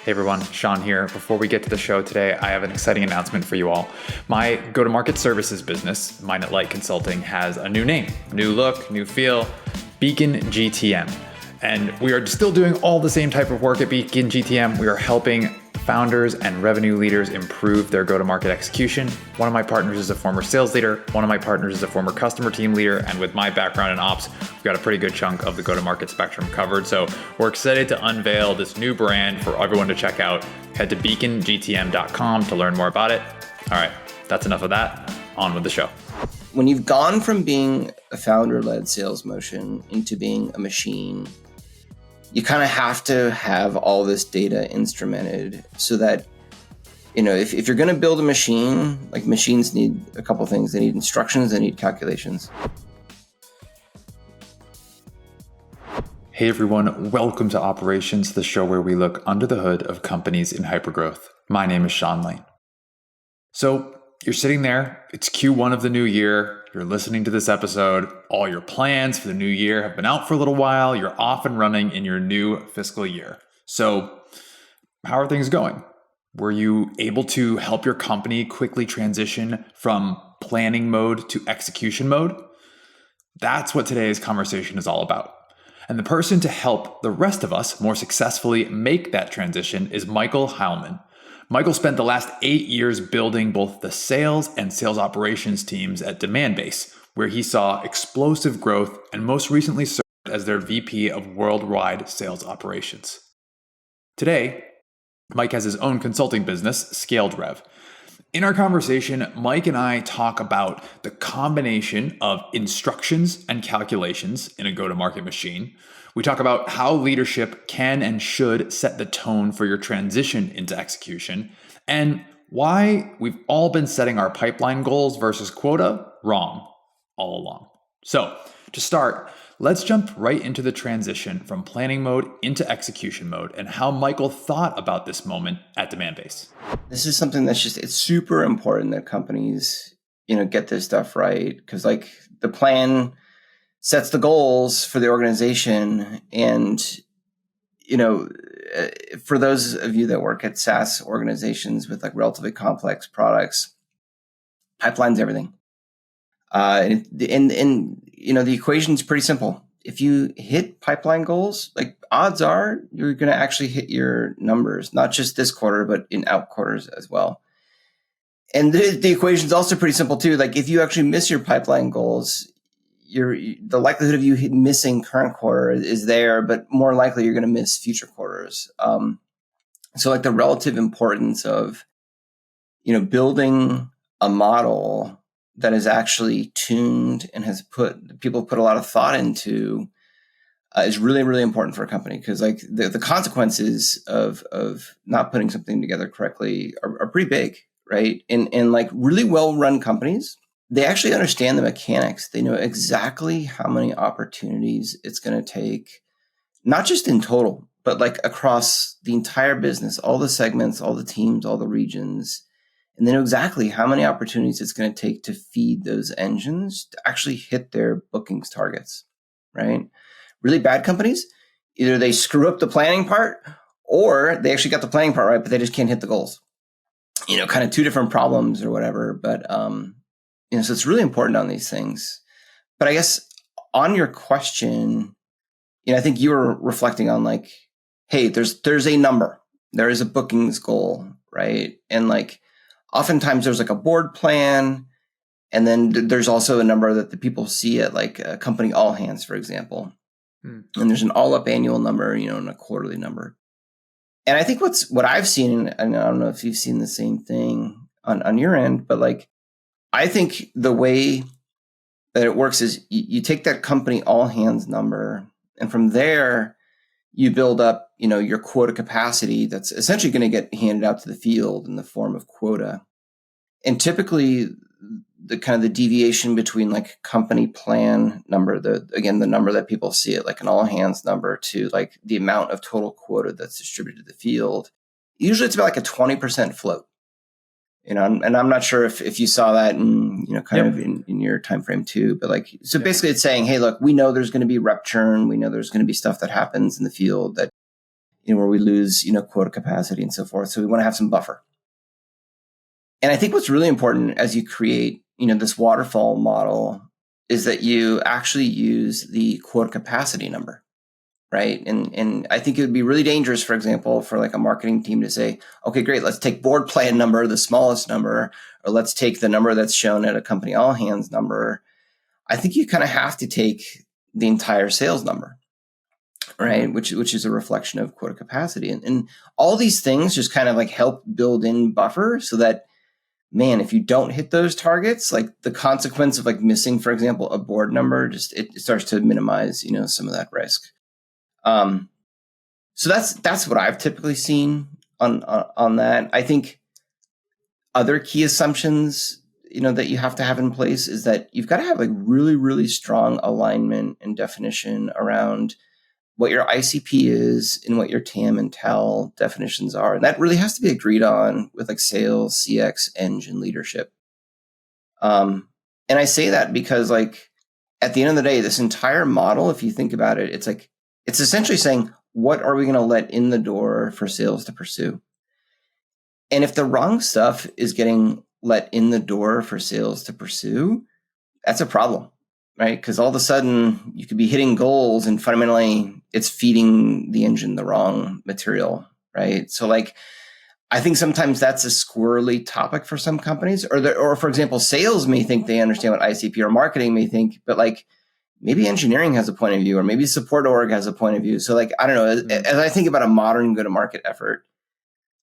Hey everyone, Sean here. Before we get to the show today, I have an exciting announcement for you all. My go-to-market services business, Mind It Light Consulting, has a new name, new look, new feel, Beacon GTM. And we are still doing all the same type of work at Beacon GTM. We are helping founders and revenue leaders improve their go-to-market execution. One of my partners is a former sales leader. One of my partners is a former customer team leader. And with my background in ops, we've got a pretty good chunk of the go-to-market spectrum covered. So we're excited to unveil this new brand for everyone to check out. Head to beacongtm.com to learn more about it. All right, that's enough of that. On with the show. When you've gone from being a founder-led sales motion into being a machine, you kind of have to have all this data instrumented so that, if you're going to build a machine, like machines need a couple things. They need instructions, they need calculations. Hey everyone, welcome to Operations, the show where we look under the hood of companies in hypergrowth. My name is Sean Lane. So you're sitting there, it's Q1 of the new year, you're listening to this episode, all your plans for the new year have been out for a little while, you're off and running in your new fiscal year. So how are things going? Were you able to help your company quickly transition from planning mode to execution mode? That's what today's conversation is all about. And the person to help the rest of us more successfully make that transition is Michael Heilmann. Michael spent the last 8 years building both the sales and sales operations teams at Demandbase, where he saw explosive growth and most recently served as their VP of worldwide sales operations. Today, Mike has his own consulting business, ScaledRev. In our conversation, Mike and I talk about the combination of instructions and calculations in a go-to-market machine. We talk about how leadership can and should set the tone for your transition into execution, and why we've all been setting our pipeline goals versus quota wrong all along. So to start, let's jump right into the transition from planning mode into execution mode and how Michael thought about this moment at Demandbase. This is something that's it's super important that companies, get this stuff right. Because the plan sets the goals for the organization. And, for those of you that work at SaaS organizations with relatively complex products, pipeline's everything. And the equation's pretty simple. If you hit pipeline goals, odds are you're going to actually hit your numbers, not just this quarter, but in out quarters as well. And the equation's also pretty simple too. If you actually miss your pipeline goals, the likelihood of you missing current quarter is there, but more likely you're going to miss future quarters. So the relative importance of, building a model that is actually tuned and people put a lot of thought into is really, really important for a company. Because the consequences of not putting something together correctly are pretty big, right? And really well-run companies, they actually understand the mechanics. They know exactly how many opportunities it's going to take, not just in total, but across the entire business, all the segments, all the teams, all the regions. And they know exactly how many opportunities it's going to take to feed those engines to actually hit their bookings targets, right? Really bad companies, either they screw up the planning part or they actually got the planning part right, but they just can't hit the goals. Kind of two different problems or whatever. But, so it's really important on these things. But I guess on your question, I think you were reflecting on hey, there's a number, there is a bookings goal, right? And oftentimes there's a board plan, and then there's also a number that the people see at a company all hands, for example. And there's an all up annual number, and a quarterly number. And I think what I've seen, and I don't know if you've seen the same thing on your end, but I think the way that it works is you take that company all hands number, and from there you build up, your quota capacity that's essentially going to get handed out to the field in the form of quota. And typically the kind of the deviation between company plan number, the number that people see it an all hands number to the amount of total quota that's distributed to the field, usually it's about a 20% float. And I'm not sure if you saw that in, kind of in your time frame too, but basically it's saying, hey, look, we know there's going to be rep churn. We know there's going to be stuff that happens in the field that, where we lose, quota capacity and so forth. So we want to have some buffer. And I think what's really important as you create, this waterfall model is that you actually use the quota capacity number, right? And I think it would be really dangerous, for example, for like a marketing team to say, okay, great, let's take board plan number, the smallest number, or let's take the number that's shown at a company all hands number. I think you kind of have to take the entire sales number, right? Which is a reflection of quota capacity. And all these things just kind of like help build in buffer so that, man, if you don't hit those targets, like the consequence of like missing, for example, a board number, it starts to minimize, some of that risk. So that's what I've typically seen on that. I think other key assumptions, that you have to have in place is that you've got to have like really, really strong alignment and definition around what your ICP is and what your TAM and TAL definitions are. And that really has to be agreed on with like sales, CX, engine leadership. And I say that because like at the end of the day, this entire model, if you think about it, it's essentially saying, what are we going to let in the door for sales to pursue? And if the wrong stuff is getting let in the door for sales to pursue, that's a problem, right? Because all of a sudden you could be hitting goals and fundamentally it's feeding the engine the wrong material, right? So like, I think sometimes that's a squirrely topic for some companies, or for example, sales may think they understand what ICP, or marketing may think, but like maybe engineering has a point of view, or maybe support org has a point of view. So like, I don't know, as I think about a modern go-to-market effort,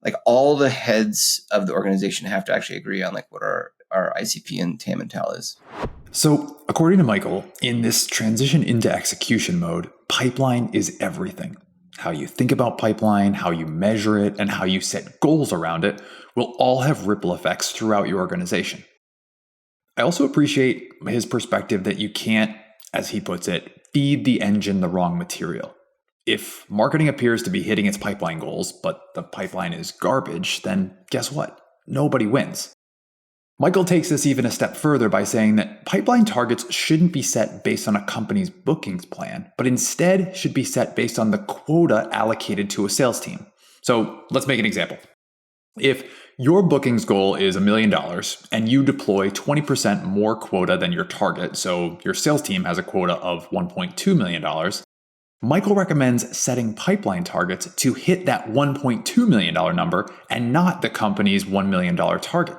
like all the heads of the organization have to actually agree on like what our ICP and TAM and TAL is. So according to Michael, in this transition into execution mode, pipeline is everything. How you think about pipeline, how you measure it, and how you set goals around it will all have ripple effects throughout your organization. I also appreciate his perspective that you can't, as he puts it, feed the engine the wrong material. If marketing appears to be hitting its pipeline goals, but the pipeline is garbage, then guess what? Nobody wins. Michael takes this even a step further by saying that pipeline targets shouldn't be set based on a company's bookings plan, but instead should be set based on the quota allocated to a sales team. So let's make an example. If your bookings goal is $1 million and you deploy 20% more quota than your target, so your sales team has a quota of $1.2 million, Michael recommends setting pipeline targets to hit that $1.2 million number and not the company's $1 million target.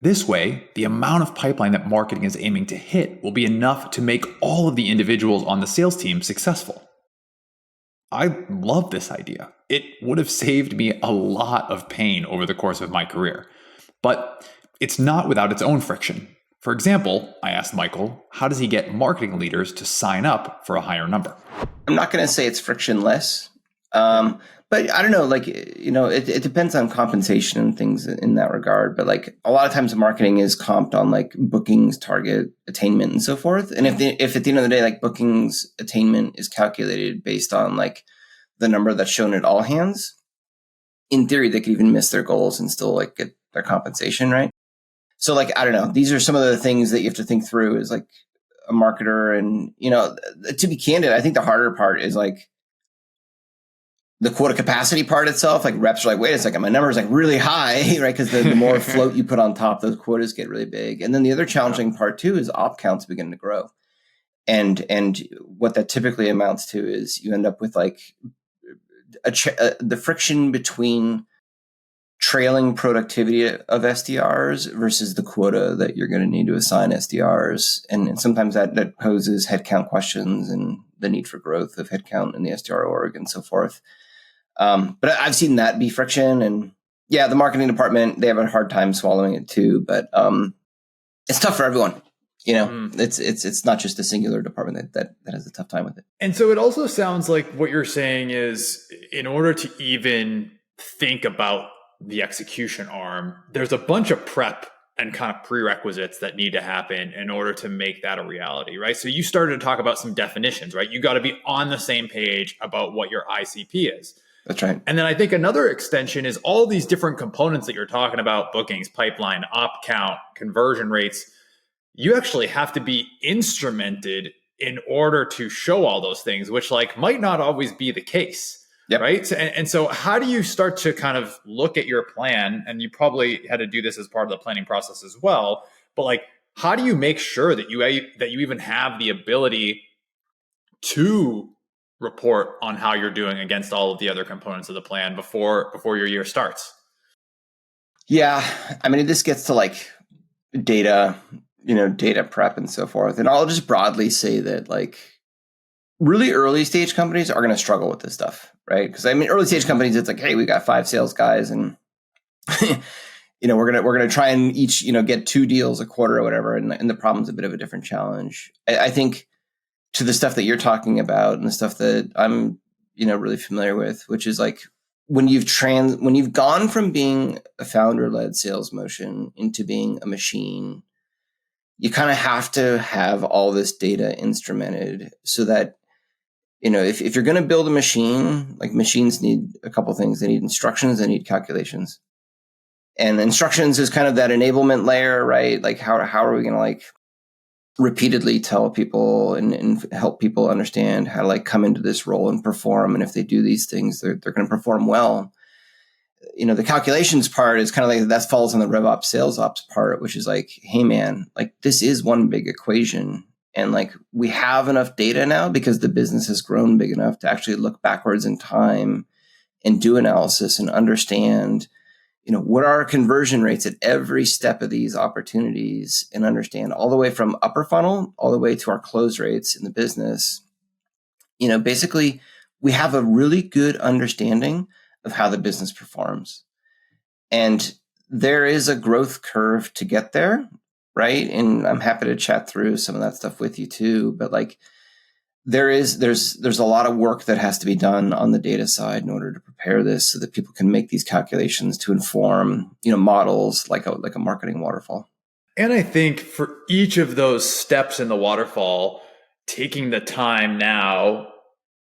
This way, the amount of pipeline that marketing is aiming to hit will be enough to make all of the individuals on the sales team successful. I love this idea. It would have saved me a lot of pain over the course of my career. But it's not without its own friction. For example, I asked Michael, how does he get marketing leaders to sign up for a higher number? I'm not going to say it's frictionless, but I don't know, like, it depends on compensation and things in that regard. But like a lot of times marketing is comped on like bookings, target attainment and so forth. And if at the end of the day, like bookings attainment is calculated based on like the number that's shown at all hands, in theory, they could even miss their goals and still like get their compensation, right? So like, I don't know, these are some of the things that you have to think through as like a marketer. And, to be candid, I think the harder part is like the quota capacity part itself. Like reps are like, wait a second, my number is like really high, right? Because the more float you put on top, those quotas get really big. And then the other challenging part too is op counts beginning to grow. And what that typically amounts to is you end up with like the friction between trailing productivity of SDRs versus the quota that you're going to need to assign SDRs. And sometimes that poses headcount questions and the need for growth of headcount in the SDR org and so forth. But I've seen that be friction. And yeah, the marketing department, they have a hard time swallowing it too. But it's tough for everyone. It's not just a singular department that has a tough time with it. And so it also sounds like what you're saying is in order to even think about the execution arm, there's a bunch of prep and kind of prerequisites that need to happen in order to make that a reality, right? So you started to talk about some definitions, right? You got to be on the same page about what your ICP is. That's right. And then I think another extension is all these different components that you're talking about, bookings, pipeline, op count, conversion rates. You actually have to be instrumented in order to show all those things, which like might not always be the case. Yep. Right. So how do you start to kind of look at your plan? And you probably had to do this as part of the planning process as well. But like, how do you make sure that you even have the ability to report on how you're doing against all of the other components of the plan before your year starts? Yeah. I mean, this gets to like data, data prep and so forth. And I'll just broadly say that like really early stage companies are going to struggle with this stuff, right? Because I mean, early stage companies, it's like, hey, we got 5 sales guys and we're gonna try and each get 2 deals a quarter or whatever, and the problem's a bit of a different challenge. I think to the stuff that you're talking about and the stuff that I'm really familiar with, which is like when you've gone from being a founder-led sales motion into being a machine, you kind of have to have all this data instrumented so that if you're going to build a machine, like machines need a couple things. They need instructions, they need calculations. And instructions is kind of that enablement layer, right? Like how are we going to like repeatedly tell people and help people understand how to like come into this role and perform. And if they do these things, they're going to perform well. The calculations part is kind of like that falls on the rev ops, sales ops part, which is like, hey man, like this is one big equation. And like we have enough data now because the business has grown big enough to actually look backwards in time and do analysis and understand what are our conversion rates at every step of these opportunities, and understand all the way from upper funnel all the way to our close rates in the business. Basically we have a really good understanding of how the business performs. And there is a growth curve to get there, right? And I'm happy to chat through some of that stuff with you too. But like there's a lot of work that has to be done on the data side in order to prepare this so that people can make these calculations to inform, models like a marketing waterfall. And I think for each of those steps in the waterfall, taking the time now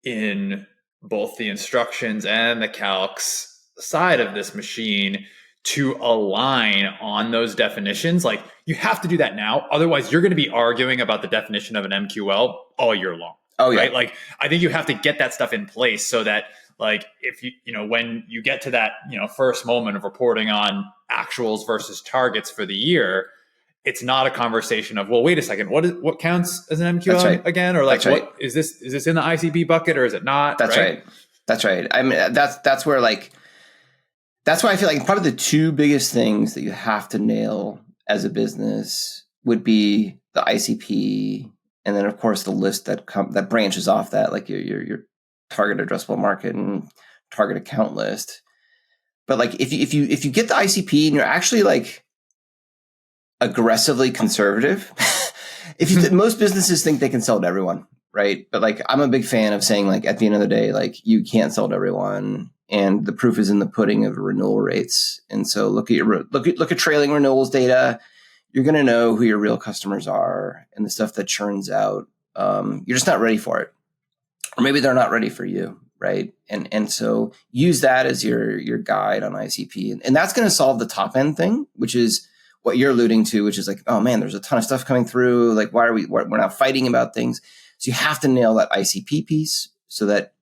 in both the instructions and the calcs side of this machine to align on those definitions, like you have to do that now. Otherwise, you're going to be arguing about the definition of an MQL all year long. Oh, yeah. Right. Like, I think you have to get that stuff in place so that, like, if when you get to that, first moment of reporting on actuals versus targets for the year, it's not a conversation of, well, wait a second, what counts as an MQL again? Or like, what is this in the ICP bucket or is it not? That's right. That's right. I mean, that's where like, that's why I feel like probably the 2 biggest things that you have to nail as a business would be the ICP. And then, of course, the list that branches off that, like your target addressable market and target account list. But like, if you get the ICP and you're actually like aggressively conservative, most businesses think they can sell to everyone, right? But like, I'm a big fan of saying like, at the end of the day, like you can't sell to everyone, and the proof is in the pudding of renewal rates. And so look at trailing renewals data. You're going to know who your real customers are, and the stuff that churns out, you're just not ready for it. Or maybe they're not ready for you, right? And so use that as your guide on ICP. And that's going to solve the top end thing, which is what you're alluding to, which is like, oh man, there's a ton of stuff coming through. Like, we're not fighting about things. So you have to nail that ICP piece so that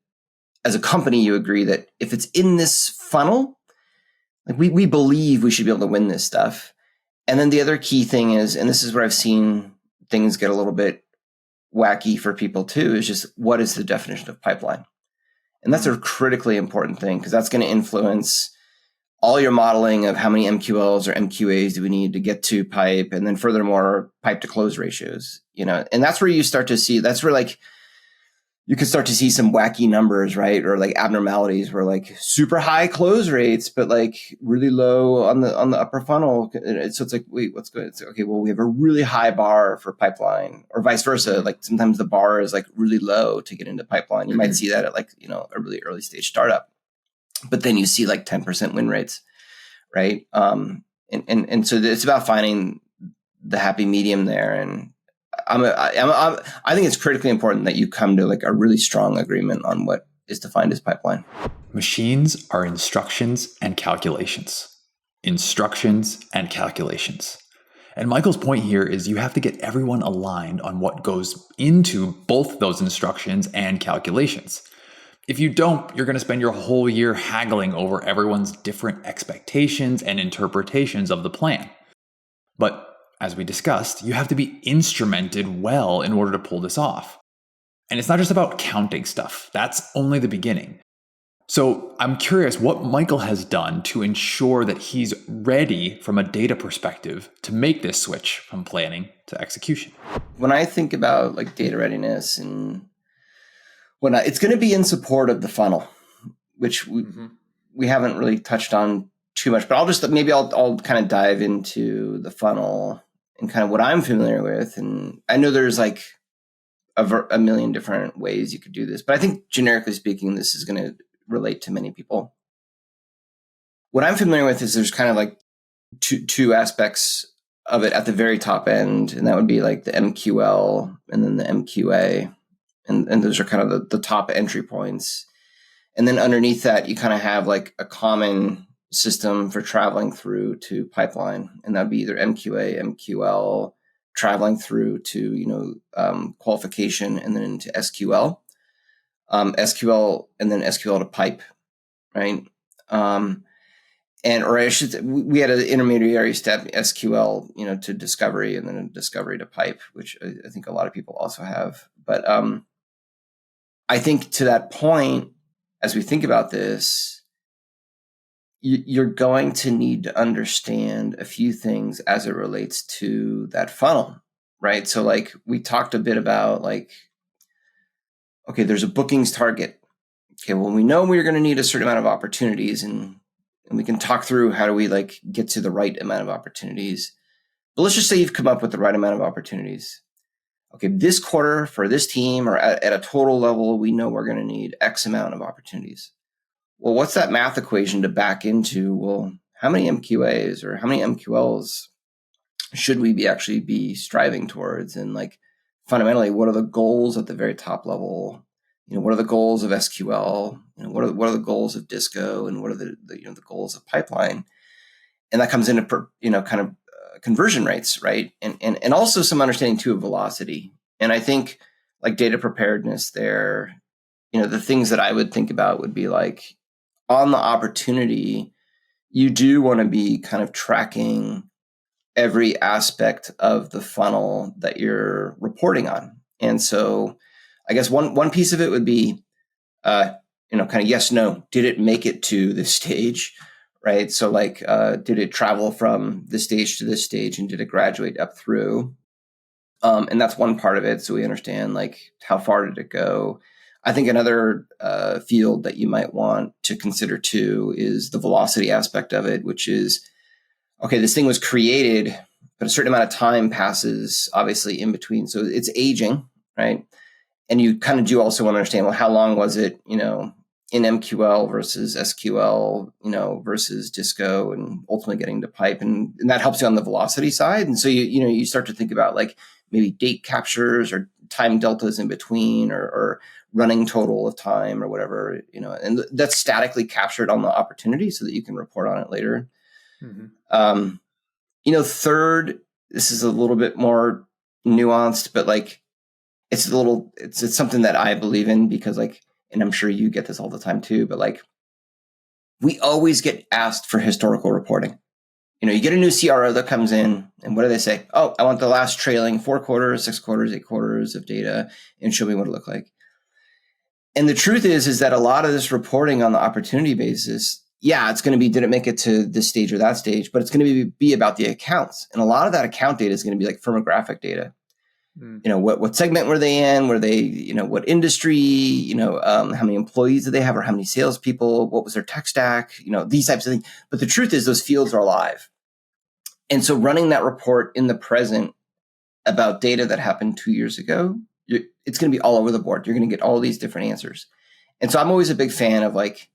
as a company, you agree that if it's in this funnel, like we believe we should be able to win this stuff. And then the other key thing is, and this is where I've seen things get a little bit wacky for people too, is just what is the definition of pipeline? And that's a critically important thing because that's going to influence all your modeling of how many MQLs or MQAs do we need to get to pipe, and then furthermore, pipe to close ratios, and that's where you start to see, that's where like you can start to see some wacky numbers, right? Or like abnormalities where like super high close rates, but like really low on the upper funnel. So it's like, wait, what's good? It's like, okay, well, we have a really high bar for pipeline, or vice versa. Like sometimes the bar is like really low to get into pipeline. You might see that at like, a really early stage startup, but then you see like 10% win rates, right? And so it's about finding the happy medium there. And I think it's critically important that you come to like a really strong agreement on what is defined as pipeline. Machines are instructions and calculations. Instructions and calculations. And Michael's point here is you have to get everyone aligned on what goes into both those instructions and calculations. If you don't, you're going to spend your whole year haggling over everyone's different expectations and interpretations of the plan. But as we discussed, you have to be instrumented well in order to pull this off. And it's not just about counting stuff. That's only the beginning. So I'm curious what Michael has done to ensure that he's ready from a data perspective to make this switch from planning to execution. When I think about like data readiness and it's going to be in support of the funnel, which we haven't really touched on too much, but I'll kind of dive into the funnel and kind of what I'm familiar with. And I know there's like a million different ways you could do this, but I think generically speaking, this is going to relate to many people. What I'm familiar with is there's kind of like two aspects of it at the very top end, and that would be like the MQL and then the MQA, and those are kind of the top entry points. And then underneath that, you kind of have like a common system for traveling through to pipeline, and that'd be either MQA, MQL, traveling through to qualification, and then into SQL. SQL and then SQL to pipe, right? We had an intermediary step, SQL, to discovery, and then a discovery to pipe, which I think a lot of people also have. But I think to that point, as we think about this, you're going to need to understand a few things as it relates to that funnel, right? So like we talked a bit about like, okay, there's a bookings target. Okay, well, we know we're going to need a certain amount of opportunities, and we can talk through how do we like get to the right amount of opportunities. But let's just say you've come up with the right amount of opportunities. Okay, this quarter for this team or at a total level, we know we're going to need X amount of opportunities. Well, what's that math equation to back into? Well, how many MQAs or how many MQLs should we actually be striving towards? And like fundamentally, what are the goals at the very top level? What are the goals of SQL? What are the goals of Disco? And what are the goals of pipeline? And that comes into kind of conversion rates, right? And also some understanding too of velocity. And I think like data preparedness there, the things that I would think about would be like on the opportunity, you do want to be kind of tracking every aspect of the funnel that you're reporting on. And so I guess one piece of it would be, kind of yes, no, did it make it to this stage, right? So like, did it travel from this stage to this stage, and did it graduate up through? And that's one part of it. So we understand like how far did it go? I think another field that you might want to consider too is the velocity aspect of it, which is, okay, this thing was created, but a certain amount of time passes obviously in between. So it's aging, right? And you kind of do also want to understand, well, how long was it, in MQL versus SQL, versus Disco, and ultimately getting to pipe. And that helps you on the velocity side. And so, you start to think about like maybe date captures or time deltas in between or running total of time or whatever, and that's statically captured on the opportunity so that you can report on it later. Mm-hmm. Third, this is a little bit more nuanced, but like it's something that I believe in because like, and I'm sure you get this all the time too, but like we always get asked for historical reporting. You get a new CRO that comes in, and what do they say? Oh, I want the last trailing 4 quarters, 6 quarters, 8 quarters of data, and show me what it looked like. And the truth is that a lot of this reporting on the opportunity basis, yeah, it's going to be, did it make it to this stage or that stage? But it's going to be about the accounts. And a lot of that account data is going to be like firmographic data. What segment were they in? Were they, what industry, how many employees did they have or how many salespeople? What was their tech stack? These types of things. But the truth is those fields are alive. And so running that report in the present about data that happened 2 years ago, it's going to be all over the board. You're going to get all these different answers. And so I'm always a big fan of like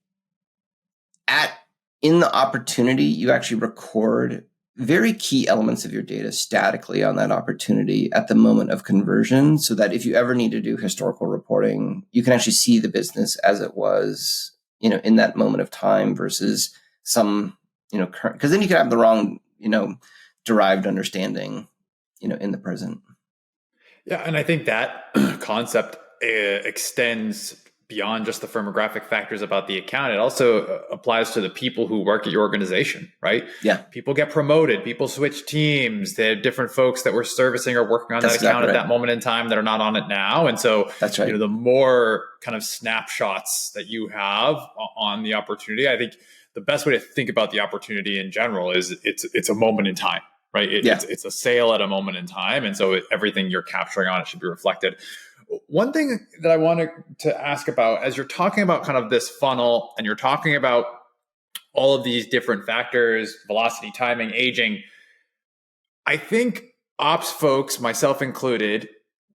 in the opportunity, you actually record very key elements of your data statically on that opportunity at the moment of conversion, so that if you ever need to do historical reporting, you can actually see the business as it was, in that moment of time versus some, current, because then you could have the wrong, derived understanding, in the present. Yeah. And I think that concept extends beyond just the firmographic factors about the account. It also applies to the people who work at your organization, right? Yeah. People get promoted, people switch teams. They have different folks that we're servicing or working on that account at that moment in time that are not on it now. And so, that's right. The more kind of snapshots that you have on the opportunity, I think the best way to think about the opportunity in general is it's a moment in time, right? It's a sale at a moment in time. And so everything you're capturing on it should be reflected. One thing that I wanted to ask about, as you're talking about kind of this funnel and you're talking about all of these different factors, velocity, timing, aging, I think ops folks, myself included,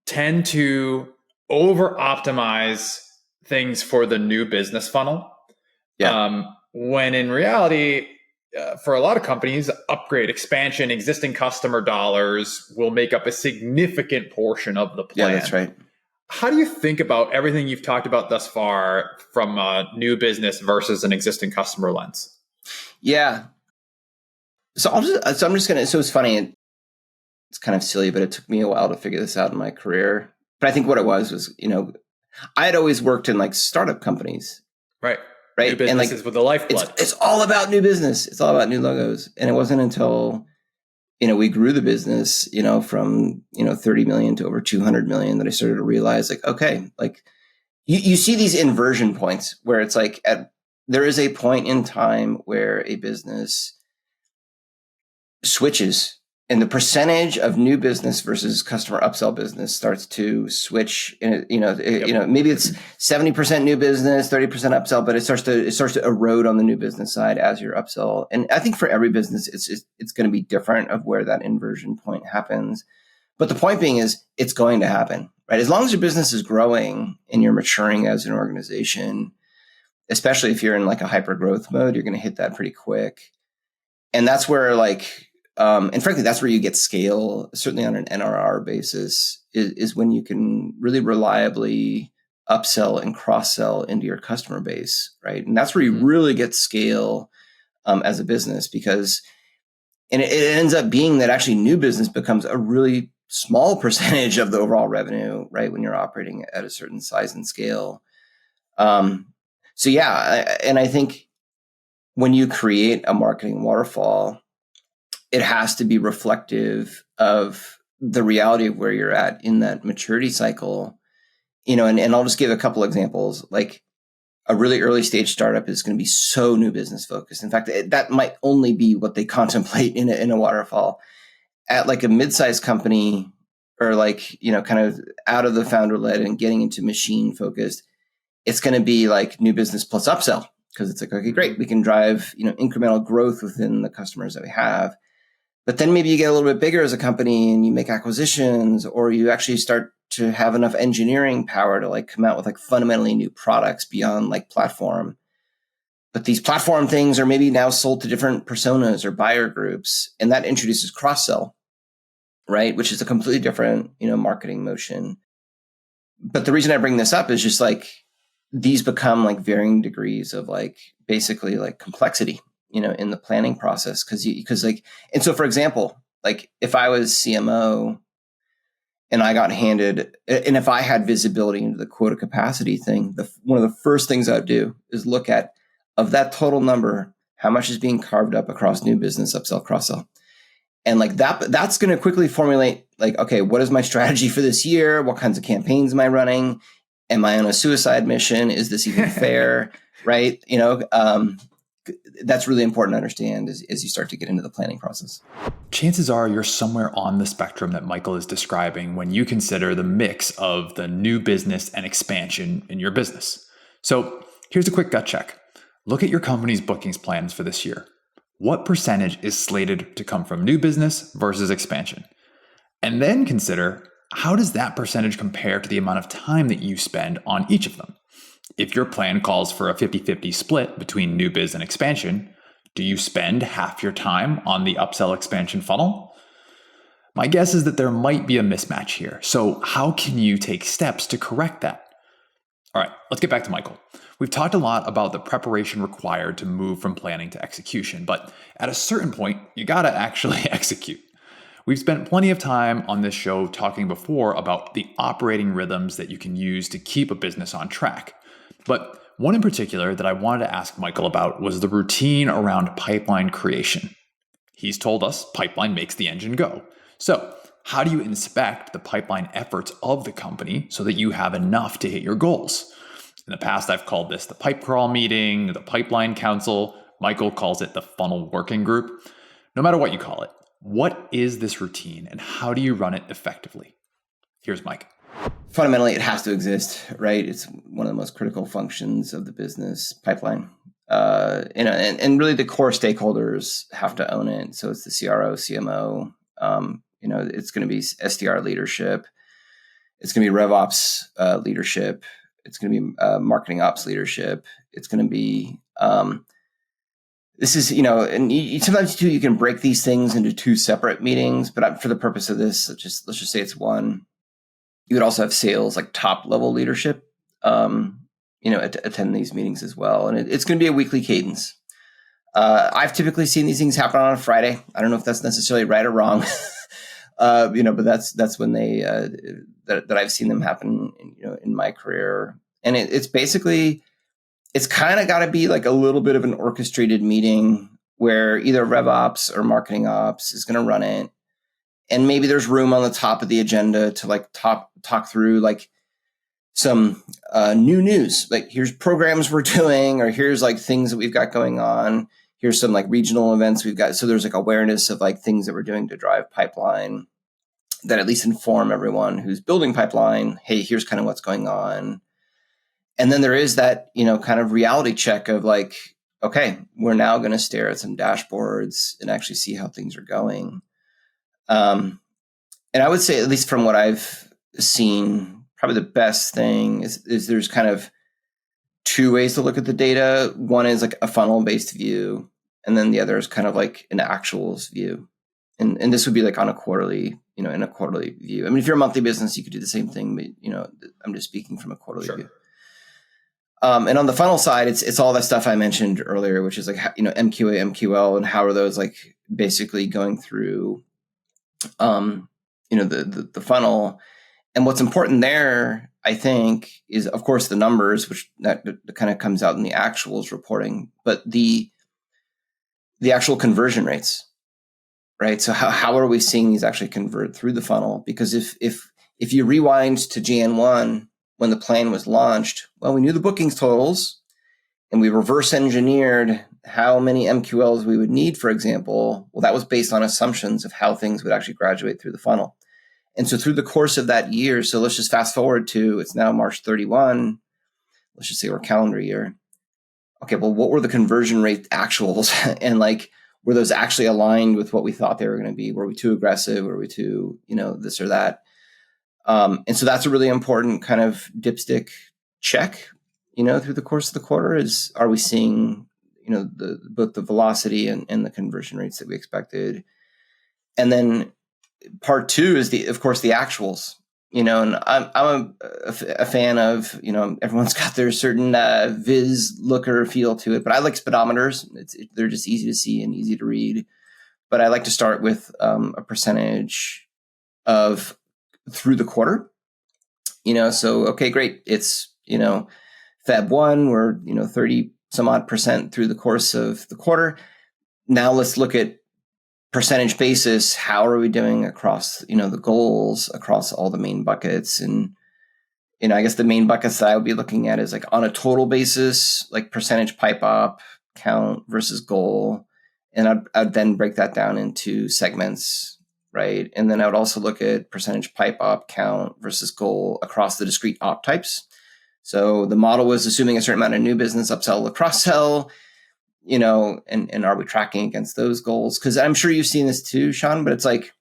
tend to over optimize things for the new business funnel. When in reality, for a lot of companies, upgrade, expansion, existing customer dollars will make up a significant portion of the plan. Yeah, that's right. How do you think about everything you've talked about thus far from a new business versus an existing customer lens? Yeah. So I'm just going to, so it's funny. It's kind of silly, but it took me a while to figure this out in my career. But I think what it was, I had always worked in like startup companies. Right. Right. New businesses and with the lifeblood. It's all about new business. It's all about new logos. And it wasn't until we grew the business, from, 30 million to over 200 million that I started to realize like, okay, like you see these inversion points where it's like there is a point in time where a business switches and the percentage of new business versus customer upsell business starts to switch. And maybe it's 70% new business, 30% upsell, but it starts to erode on the new business side as your upsell. And I think for every business, it's going to be different of where that inversion point happens. But the point being is it's going to happen, right? As long as your business is growing and you're maturing as an organization, especially if you're in like a hyper growth mode, you're going to hit that pretty quick. And that's where and frankly, that's where you get scale, certainly on an NRR basis, is when you can really reliably upsell and cross-sell into your customer base, right? And that's where you really get scale as a business and it ends up being that actually new business becomes a really small percentage of the overall revenue, right? When you're operating at a certain size and scale. And I think when you create a marketing waterfall, it has to be reflective of the reality of where you're at in that maturity cycle, and I'll just give a couple examples. Like a really early stage startup is going to be so new business focused. In fact, that might only be what they contemplate in a waterfall. At like a mid-sized company or kind of out of the founder led and getting into machine focused, it's going to be like new business plus upsell because it's like, okay, great. We can drive, incremental growth within the customers that we have. But then maybe you get a little bit bigger as a company and you make acquisitions, or you actually start to have enough engineering power to like come out with like fundamentally new products beyond like platform. But these platform things are maybe now sold to different personas or buyer groups, and that introduces cross-sell, right? Which is a completely different, marketing motion. But the reason I bring this up is just like these become like varying degrees of like basically like complexity, in the planning process. And so for example, like if I was CMO and I got handed, and if I had visibility into the quota capacity thing, one of the first things I'd do is look at, of that total number, how much is being carved up across new business, upsell, cross-sell. And like that's going to quickly formulate like, okay, what is my strategy for this year? What kinds of campaigns am I running? Am I on a suicide mission? Is this even fair? Right. That's really important to understand as you start to get into the planning process. Chances are you're somewhere on the spectrum that Michael is describing when you consider the mix of the new business and expansion in your business. So here's a quick gut check. Look at your company's bookings plans for this year. What percentage is slated to come from new business versus expansion? And then consider, how does that percentage compare to the amount of time that you spend on each of them? If your plan calls for a 50-50 split between new biz and expansion, do you spend half your time on the upsell expansion funnel? My guess is that there might be a mismatch here. So how can you take steps to correct that? All right, let's get back to Michael. We've talked a lot about the preparation required to move from planning to execution, but at a certain point, you gotta actually execute. We've spent plenty of time on this show talking before about the operating rhythms that you can use to keep a business on track. But one in particular that I wanted to ask Michael about was the routine around pipeline creation. He's told us pipeline makes the engine go. So how do you inspect the pipeline efforts of the company so that you have enough to hit your goals? In the past, I've called this the pipe crawl meeting, the pipeline council. Michael calls it the funnel working group. No matter what you call it, what is this routine and how do you run it effectively? Here's Mike. Fundamentally, it has to exist, right? It's one of the most critical functions of the business pipeline. And really the core stakeholders have to own it. So it's the CRO, CMO, it's going to be SDR leadership. It's going to be RevOps leadership. It's going to be marketing ops leadership. It's going to be, this is, and sometimes too, you can break these things into two separate meetings, but for the purpose of this, let's just say it's one. You would also have sales, like top level leadership, attend these meetings as well. And it's going to be a weekly cadence. I've typically seen these things happen on a Friday. I don't know if that's necessarily right or wrong, but that's when they that I've seen them happen, in my career. And it's basically, it's kind of got to be like a little bit of an orchestrated meeting where either RevOps or marketing ops is going to run it. And maybe there's room on the top of the agenda to like talk through like some new news, like here's programs we're doing, or here's like things that we've got going on. Here's some like regional events we've got. So there's like awareness of like things that we're doing to drive pipeline that at least inform everyone who's building pipeline. Hey, here's kind of what's going on. And then there is that, kind of reality check of like, okay, we're now going to stare at some dashboards and actually see how things are going. And I would say, at least from what I've seen, probably the best thing is there's kind of two ways to look at the data. One is like a funnel-based view, and then the other is kind of like an actuals view. And this would be like on a quarterly, in a quarterly view. I mean, if you're a monthly business, you could do the same thing, but, I'm just speaking from a quarterly view. And on the funnel side, it's all that stuff I mentioned earlier, which is like, MQA, MQL, and how are those like basically going through the funnel. And what's important there, I think, is of course the numbers, which that kind of comes out in the actuals reporting, but the actual conversion rates, right? So how are we seeing these actually convert through the funnel? Because if you rewind to Jan 1 when the plan was launched, well, we knew the bookings totals and we reverse engineered how many MQLs we would need, for example. Well, that was based on assumptions of how things would actually graduate through the funnel. And so through the course of that year, so let's just fast forward to, it's now March 31. Let's just say we're calendar year. Okay, well, what were the conversion rate actuals? And like, were those actually aligned with what we thought they were going to be? Were we too aggressive? Were we too, this or that? And so that's a really important kind of dipstick check, through the course of the quarter is, are we seeing, both the velocity and the conversion rates that we expected? And then part two is of course, the actuals, and I'm a fan of, everyone's got their certain viz look or feel to it, but I like speedometers. They're just easy to see and easy to read. But I like to start with a percentage of through the quarter, so, okay, great. It's, Feb 1, we're, 30 some odd percent through the course of the quarter. Now let's look at percentage basis. How are we doing across, the goals across all the main buckets? And, I guess the main buckets that I would be looking at is like on a total basis, like percentage pipe op count versus goal. And I'd then break that down into segments, right? And then I would also look at percentage pipe op count versus goal across the discrete op types. So the model was assuming a certain amount of new business, upsell or cross-sell, and are we tracking against those goals? Because I'm sure you've seen this too, Sean, but it's like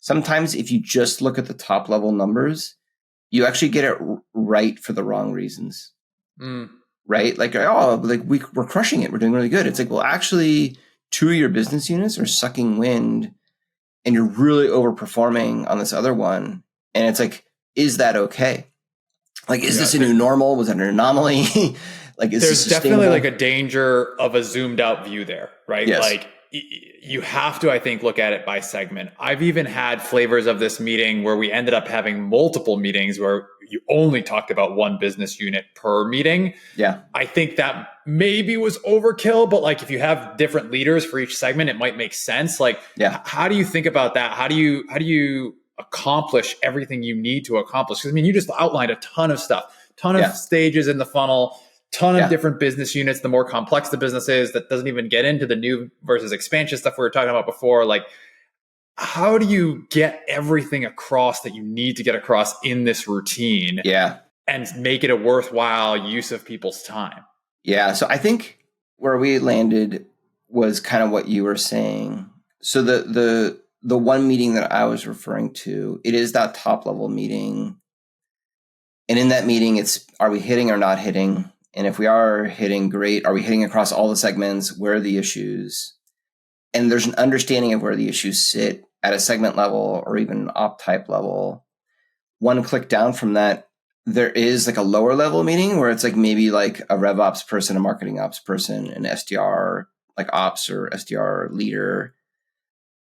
sometimes if you just look at the top level numbers, you actually get it right for the wrong reasons, right? Like, we're crushing it. We're doing really good. It's like, well, actually 2 of your business units are sucking wind and you're really overperforming on this other one. And it's like, is that okay? Like, is this a new normal? Was it an anomaly? Like, is there's definitely like a danger of a zoomed out view there, right? Yes. Like you have to, I think, look at it by segment. I've even had flavors of this meeting where we ended up having multiple meetings where you only talked about one business unit per meeting. Yeah. I think that maybe was overkill, but like if you have different leaders for each segment, it might make sense. Like, how do you think about that? How do you accomplish everything you need to accomplish? Because I mean, you just outlined a ton of stuff, ton of stages in the funnel, ton of different business units. The more complex the business is, that doesn't even get into the new versus expansion stuff we were talking about before. Like, how do you get everything across that you need to get across in this routine? Yeah. And make it a worthwhile use of people's time? Yeah. So I think where we landed was kind of what you were saying. So the one meeting that I was referring to, it is that top level meeting. And in that meeting, it's, are we hitting or not hitting? And if we are hitting, great. Are we hitting across all the segments? Where are the issues? And there's an understanding of where the issues sit at a segment level or even op type level. One click down from that, there is like a lower level meeting where it's like maybe like a rev ops person, a marketing ops person, an SDR, like ops or SDR leader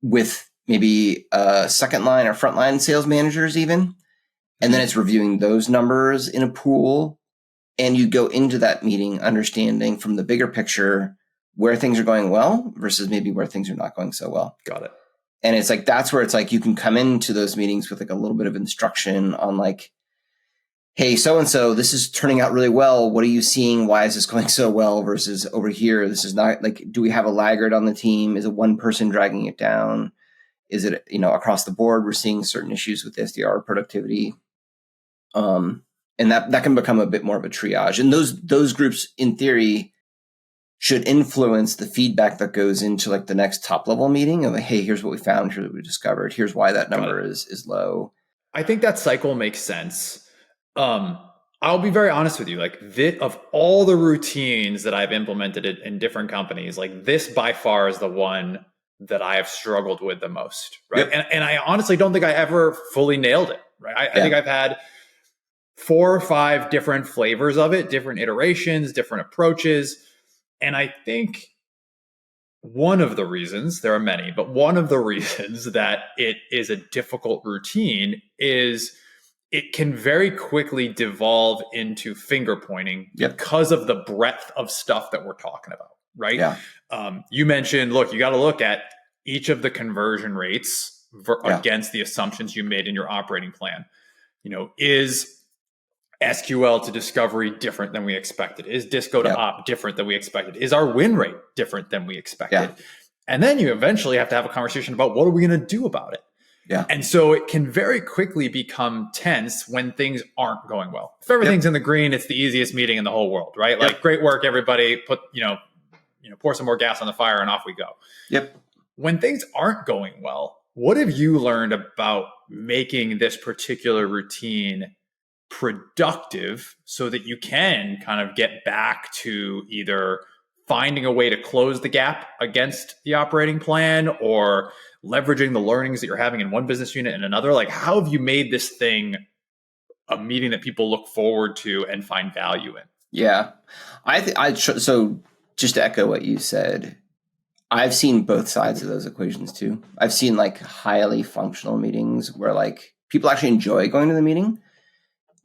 with maybe a second line or frontline sales managers even. And then it's reviewing those numbers in a pool. And you go into that meeting understanding from the bigger picture where things are going well versus maybe where things are not going so well. Got it. And it's like, that's where it's like, you can come into those meetings with like a little bit of instruction on like, hey, so-and-so, this is turning out really well. What are you seeing? Why is this going so well versus over here? This is not like, do we have a laggard on the team? Is it one person dragging it down? Is it, across the board, we're seeing certain issues with SDR productivity. And that can become a bit more of a triage. And those groups, in theory, should influence the feedback that goes into like the next top level meeting of like, hey, here's what we found, here's what we discovered, here's why that number is low. I think that cycle makes sense. I'll be very honest with you. Like, of all the routines that I've implemented in different companies, like this by far is the one that I have struggled with the most. Right. Yep. And I honestly don't think I ever fully nailed it. Right. I think I've had 4 or 5 different flavors of it, different iterations, different approaches. And I think one of the reasons, there are many, but one of the reasons that it is a difficult routine is it can very quickly devolve into finger pointing because of the breadth of stuff that we're talking about, right? Yeah. You mentioned, look, you got to look at each of the conversion rates against the assumptions you made in your operating plan. Is SQL to discovery different than we expected? Is Disco to op different than we expected? Is our win rate different than we expected? Yeah. And then you eventually have to have a conversation about what are we going to do about it? Yeah. And so it can very quickly become tense when things aren't going well. If everything's in the green, it's the easiest meeting in the whole world, right? Like, great work, everybody. Put, pour some more gas on the fire and off we go. Yep. When things aren't going well, what have you learned about making this particular routine productive so that you can kind of get back to either finding a way to close the gap against the operating plan or leveraging the learnings that you're having in one business unit and another? Like, how have you made this thing a meeting that people look forward to and find value in? Yeah, so just to echo what you said, I've seen both sides of those equations too. I've seen like highly functional meetings where like people actually enjoy going to the meeting.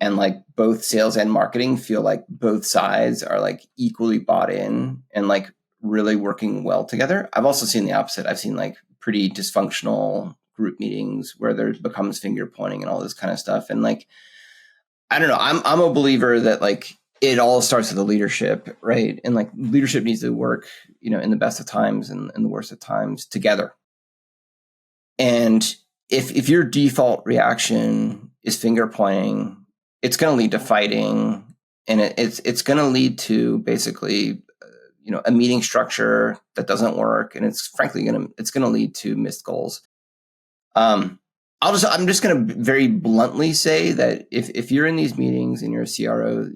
And like both sales and marketing feel like both sides are like equally bought in and like really working well together. I've also seen the opposite. I've seen like pretty dysfunctional group meetings where there becomes finger pointing and all this kind of stuff. And like, I don't know, I'm a believer that like it all starts with the leadership, right? And like leadership needs to work, in the best of times and the worst of times together. And if your default reaction is finger pointing, it's going to lead to fighting, and it's going to lead to basically, a meeting structure that doesn't work, and it's frankly going to lead to missed goals. I'm just going to very bluntly say that if you're in these meetings and you're a CRO,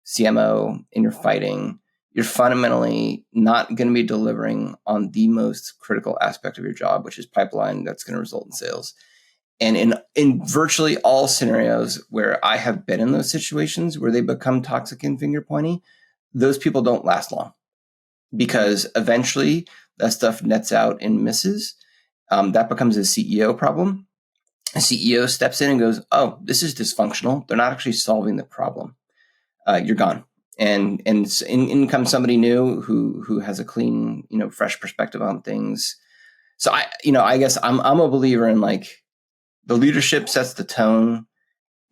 CMO, and you're fighting, you're fundamentally not going to be delivering on the most critical aspect of your job, which is pipeline that's going to result in sales. And in virtually all scenarios where I have been in those situations where they become toxic and finger pointy, those people don't last long because eventually that stuff nets out and misses, that becomes a CEO problem. A CEO steps in and goes, oh, this is dysfunctional. They're not actually solving the problem. You're gone. And in comes somebody new who has a clean, fresh perspective on things. So I guess I'm a believer in like the leadership sets the tone.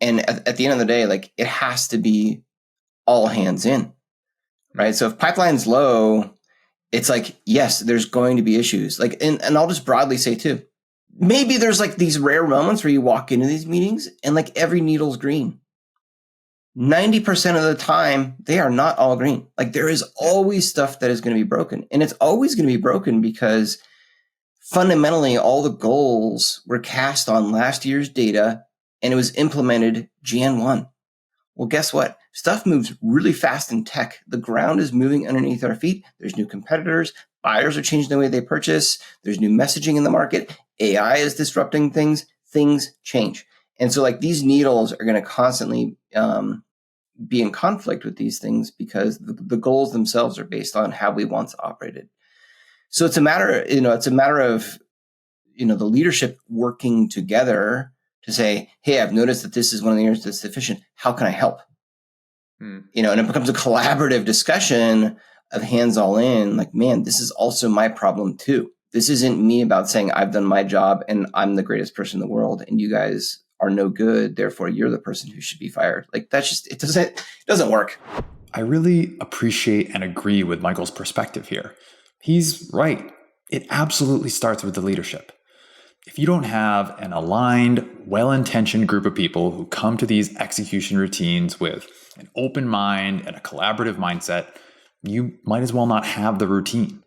And at the end of the day, like it has to be all hands in, right? So if pipeline's low, it's like, yes, there's going to be issues. Like, and I'll just broadly say too, maybe there's like these rare moments where you walk into these meetings and like every needle's green. 90% of the time, they are not all green. Like there is always stuff that is going to be broken. And it's always going to be broken because fundamentally all the goals were cast on last year's data and it was implemented Jan 1. Well, guess what? Stuff moves really fast in tech. The ground is moving underneath our feet. There's new competitors. Buyers are changing the way they purchase. There's new messaging in the market. AI is disrupting things. Things change. And so like these needles are going to constantly be in conflict with these things because the goals themselves are based on how we once operated. So it's a matter of, the leadership working together to say, hey, I've noticed that this is one of the areas that's deficient. How can I help? And it becomes a collaborative discussion of hands all in, like, man, this is also my problem too. This isn't me about saying I've done my job and I'm the greatest person in the world and you guys are no good. Therefore, you're the person who should be fired. Like that's just, it doesn't work. I really appreciate and agree with Michael's perspective here. He's right. It absolutely starts with the leadership. If you don't have an aligned, well-intentioned group of people who come to these execution routines with an open mind and a collaborative mindset, you might as well not have the routine.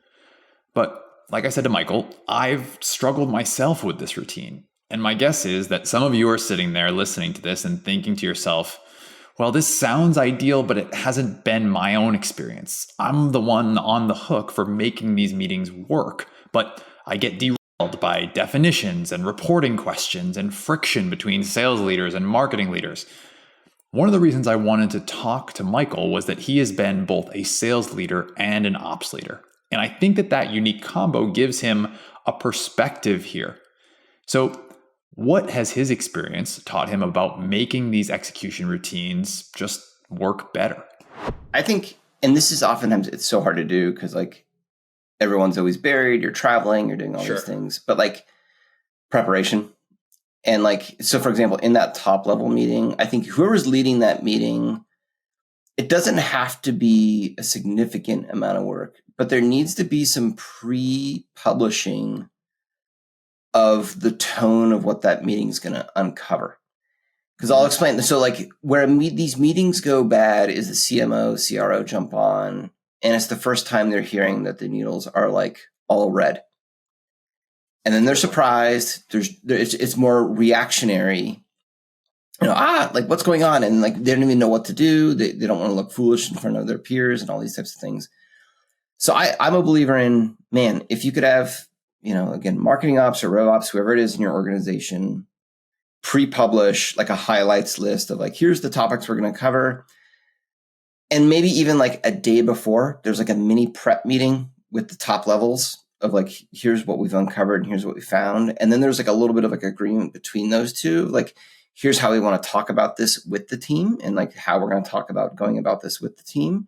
But like I said to Michael, I've struggled myself with this routine. And my guess is that some of you are sitting there listening to this and thinking to yourself, well, this sounds ideal, but it hasn't been my own experience. I'm the one on the hook for making these meetings work, but I get derailed by definitions and reporting questions and friction between sales leaders and marketing leaders. One of the reasons I wanted to talk to Michael was that he has been both a sales leader and an ops leader. And I think that unique combo gives him a perspective here. So what has his experience taught him about making these execution routines just work better? I think, and this is oftentimes, it's so hard to do because like everyone's always buried, you're traveling, you're doing all these things, but like preparation. And like, so for example, in that top level meeting, I think whoever's leading that meeting, it doesn't have to be a significant amount of work, but there needs to be some pre-publishing of the tone of what that meeting is going to uncover. Because I'll explain. So like where these meetings go bad is the CMO, CRO jump on, and it's the first time they're hearing that the needles are like all red. And then they're surprised. It's more reactionary. Like what's going on? And like they don't even know what to do. They don't want to look foolish in front of their peers and all these types of things. So I'm a believer in, man, if you could have, again, marketing ops or row ops, whoever it is in your organization, pre-publish like a highlights list of like, here's the topics we're going to cover. And maybe even like a day before, there's like a mini prep meeting with the top levels of like, here's what we've uncovered and here's what we found. And then there's like a little bit of like agreement between those two. Like, here's how we want to talk about this with the team and like how we're going to talk about going about this with the team.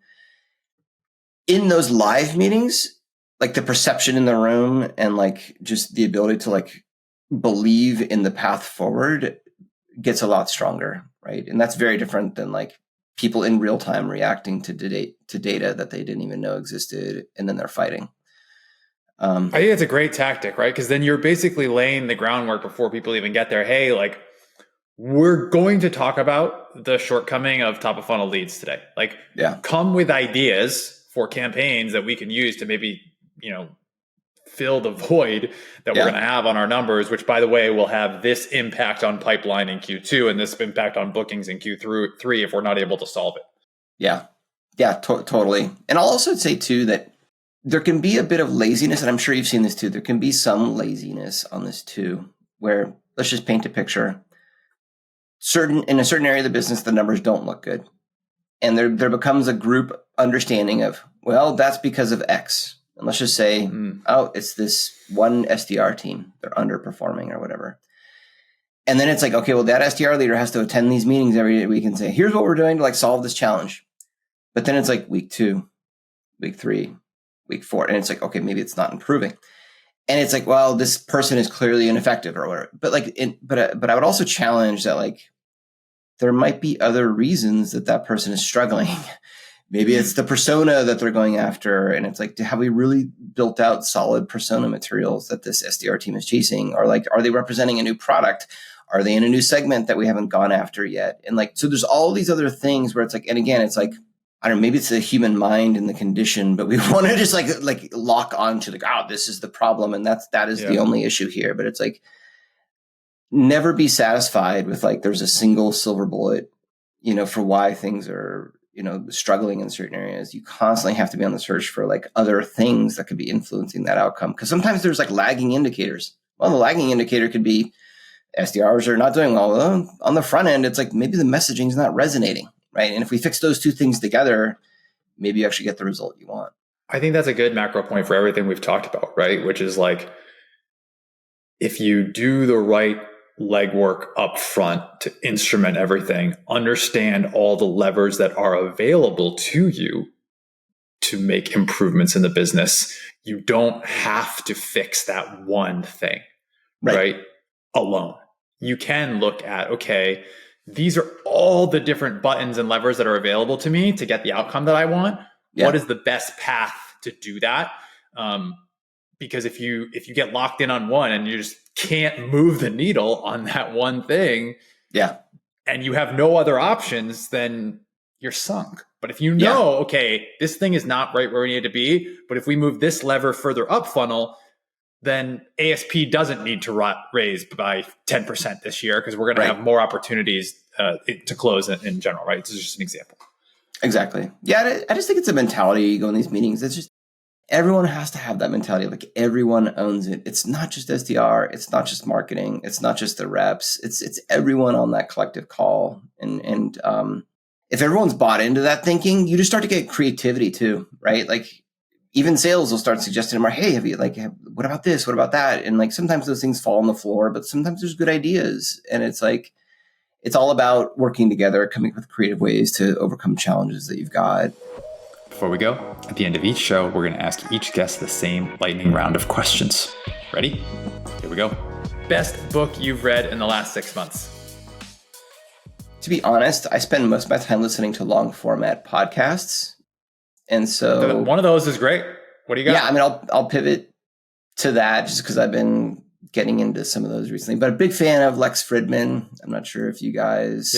In those live meetings, like the perception in the room and like just the ability to like believe in the path forward gets a lot stronger, right? And that's very different than like people in real time reacting to data that they didn't even know existed, and then they're fighting. I think it's a great tactic, right? Because then you're basically laying the groundwork before people even get there. Hey, like we're going to talk about the shortcoming of top of funnel leads today. Like, come with ideas for campaigns that we can use to maybe, fill the void that we're going to have on our numbers, which by the way, will have this impact on pipeline in Q2 and this impact on bookings in Q3 if we're not able to solve it. Yeah. Yeah, totally. And I'll also say too, that there can be a bit of laziness, and I'm sure you've seen this too. There can be some laziness on this too, where let's just paint a picture. In a certain area of the business, the numbers don't look good. And there becomes a group understanding of, well, that's because of X. And let's just say, oh, it's this one SDR team. They're underperforming or whatever. And then it's like, okay, well, that SDR leader has to attend these meetings every week and say, here's what we're doing to like solve this challenge. But then it's like week 2, week 3, week 4. And it's like, okay, maybe it's not improving. And it's like, well, this person is clearly ineffective or whatever. But like, but I would also challenge that like, there might be other reasons that person is struggling. Maybe it's the persona that they're going after. And it's like, have we really built out solid persona materials that this SDR team is chasing? Or like, are they representing a new product? Are they in a new segment that we haven't gone after yet? And like, so there's all these other things where it's like, and again, it's like, I don't know, maybe it's the human mind and the condition, but we want to just like lock onto the, oh, this is the problem. And that is the only issue here. But it's like, never be satisfied with like, there's a single silver bullet, for why things are, struggling in certain areas. You constantly have to be on the search for like other things that could be influencing that outcome. Cause sometimes there's like lagging indicators. Well, the lagging indicator could be SDRs are not doing well. On the front end, it's like maybe the messaging is not resonating, right? And if we fix those two things together, maybe you actually get the result you want. I think that's a good macro point for everything we've talked about, right? Which is like, if you do the right legwork up front to instrument everything, understand all the levers that are available to you to make improvements in the business, you don't have to fix that one thing, right? Alone. You can look at, okay, these are all the different buttons and levers that are available to me to get the outcome that I want. Yeah. What is the best path to do that? Because if you get locked in on one and you just can't move the needle on that one thing, and you have no other options, then you're sunk. But if you know, okay, this thing is not right where we need to be, but if we move this lever further up funnel, then ASP doesn't need to raise by 10% this year because we're going to have more opportunities to close in general, right? This is just an example. Exactly. Yeah, I just think it's a mentality you go in these meetings. It's just everyone has to have that mentality. Like everyone owns it. It's not just SDR. It's not just marketing. It's not just the reps. It's everyone on that collective call. And if everyone's bought into that thinking, you just start to get creativity too, right? Like even sales will start suggesting more, hey, what about this? What about that? And like sometimes those things fall on the floor, but sometimes there's good ideas. And it's like, it's all about working together, coming up with creative ways to overcome challenges that you've got. Before we go, at the end of each show, we're going to ask each guest the same lightning round of questions. Ready? Here we go. Best book you've read in the last 6 months? To be honest, I spend most of my time listening to long format podcasts. And so one of those is great. What do you got? Yeah, I mean, I'll pivot to that just because I've been getting into some of those recently, but a big fan of Lex Fridman. I'm not sure if you guys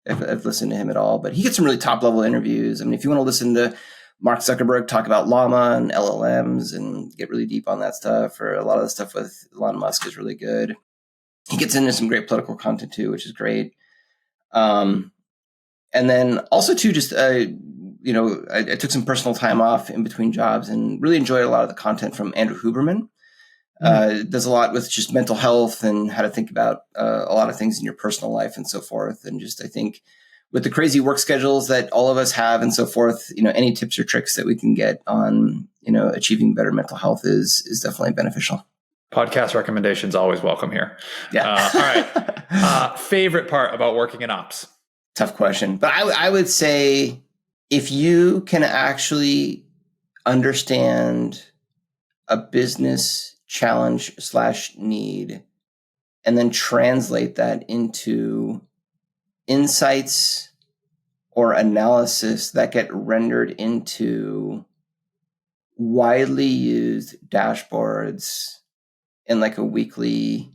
have listened to him at all, but he gets some really top level interviews. I mean, if you want to listen to Mark Zuckerberg talk about llama and LLMs and get really deep on that stuff, or a lot of the stuff with Elon Musk is really good. He gets into some great political content too, which is great. And then also too, just, I took some personal time off in between jobs and really enjoyed a lot of the content from Andrew Huberman. Does a lot with just mental health and how to think about a lot of things in your personal life and so forth. And just, I think with the crazy work schedules that all of us have and so forth, any tips or tricks that we can get on, achieving better mental health is definitely beneficial. Podcast recommendations always welcome here. Yeah. All right. Favorite part about working in ops? Tough question. But I would say if you can actually understand a business challenge / need, and then translate that into insights or analysis that get rendered into widely used dashboards in like a weekly,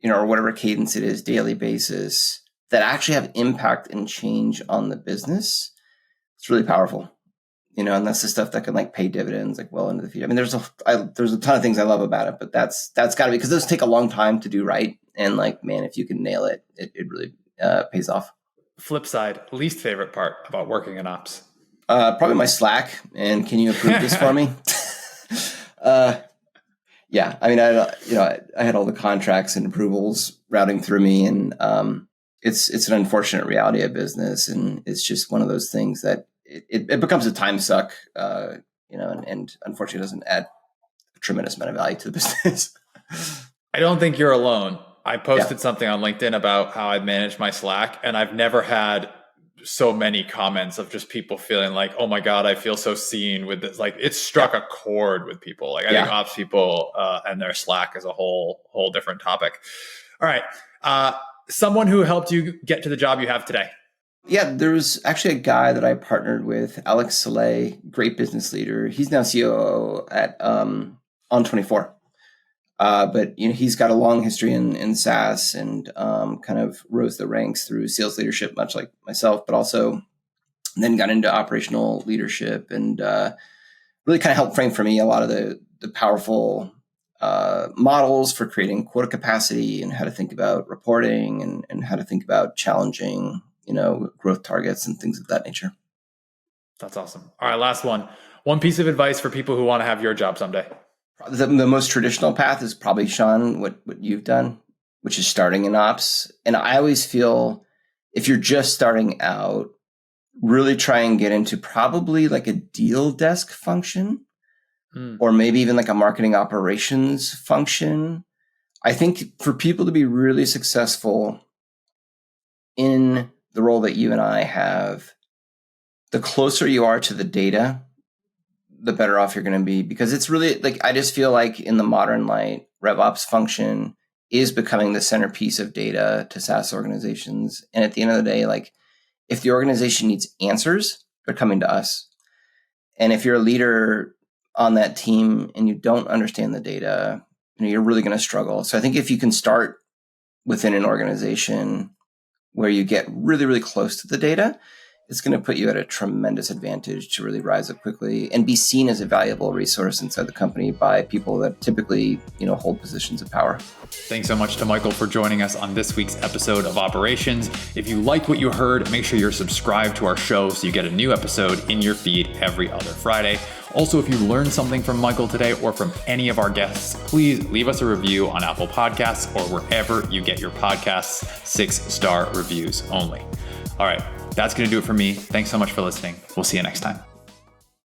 or whatever cadence it is, daily basis that actually have impact and change on the business. It's really powerful. And that's the stuff that can like pay dividends like well into the future. I mean, there's a ton of things I love about it, but that's got to be because those take a long time to do right. And like, man, if you can nail it, it really pays off. Flip side, least favorite part about working in ops? Probably my Slack. And can you approve this for me? Yeah, I mean, I had all the contracts and approvals routing through me, and it's an unfortunate reality of business, and it's just one of those things that. It becomes a time suck and unfortunately doesn't add a tremendous amount of value to the business. I don't think you're alone. I posted something on LinkedIn about how I manage my Slack, and I've never had so many comments of just people feeling like, oh my God, I feel so seen with this. Like, it struck a chord with people. Like, I think ops people and their Slack is a whole different topic. All right. Someone who helped you get to the job you have today. Yeah, there's actually a guy that I partnered with, Alex Saleh, great business leader. He's now COO at On24. But he's got a long history in SaaS and kind of rose the ranks through sales leadership, much like myself, but also then got into operational leadership and really kind of helped frame for me a lot of the powerful models for creating quota capacity and how to think about reporting and how to think about challenging, growth targets and things of that nature. That's awesome. All right, last one. One piece of advice for people who want to have your job someday. The most traditional path is probably, Sean, what you've done, which is starting in ops. And I always feel if you're just starting out, really try and get into probably like a deal desk function or maybe even like a marketing operations function. I think for people to be really successful in the role that you and I have, the closer you are to the data, the better off you're going to be, because it's really like, I just feel like in the modern light, RevOps function is becoming the centerpiece of data to SaaS organizations. And at the end of the day, like if the organization needs answers, they're coming to us. And if you're a leader on that team and you don't understand the data, you're really going to struggle. So I think if you can start within an organization where you get really, really close to the data, it's going to put you at a tremendous advantage to really rise up quickly and be seen as a valuable resource inside the company by people that typically, hold positions of power. Thanks so much to Michael for joining us on this week's episode of Operations. If you liked what you heard, make sure you're subscribed to our show so you get a new episode in your feed every other Friday. Also, if you learned something from Michael today or from any of our guests, please leave us a review on Apple Podcasts or wherever you get your podcasts. 6-star reviews only. All right. That's going to do it for me. Thanks so much for listening. We'll see you next time.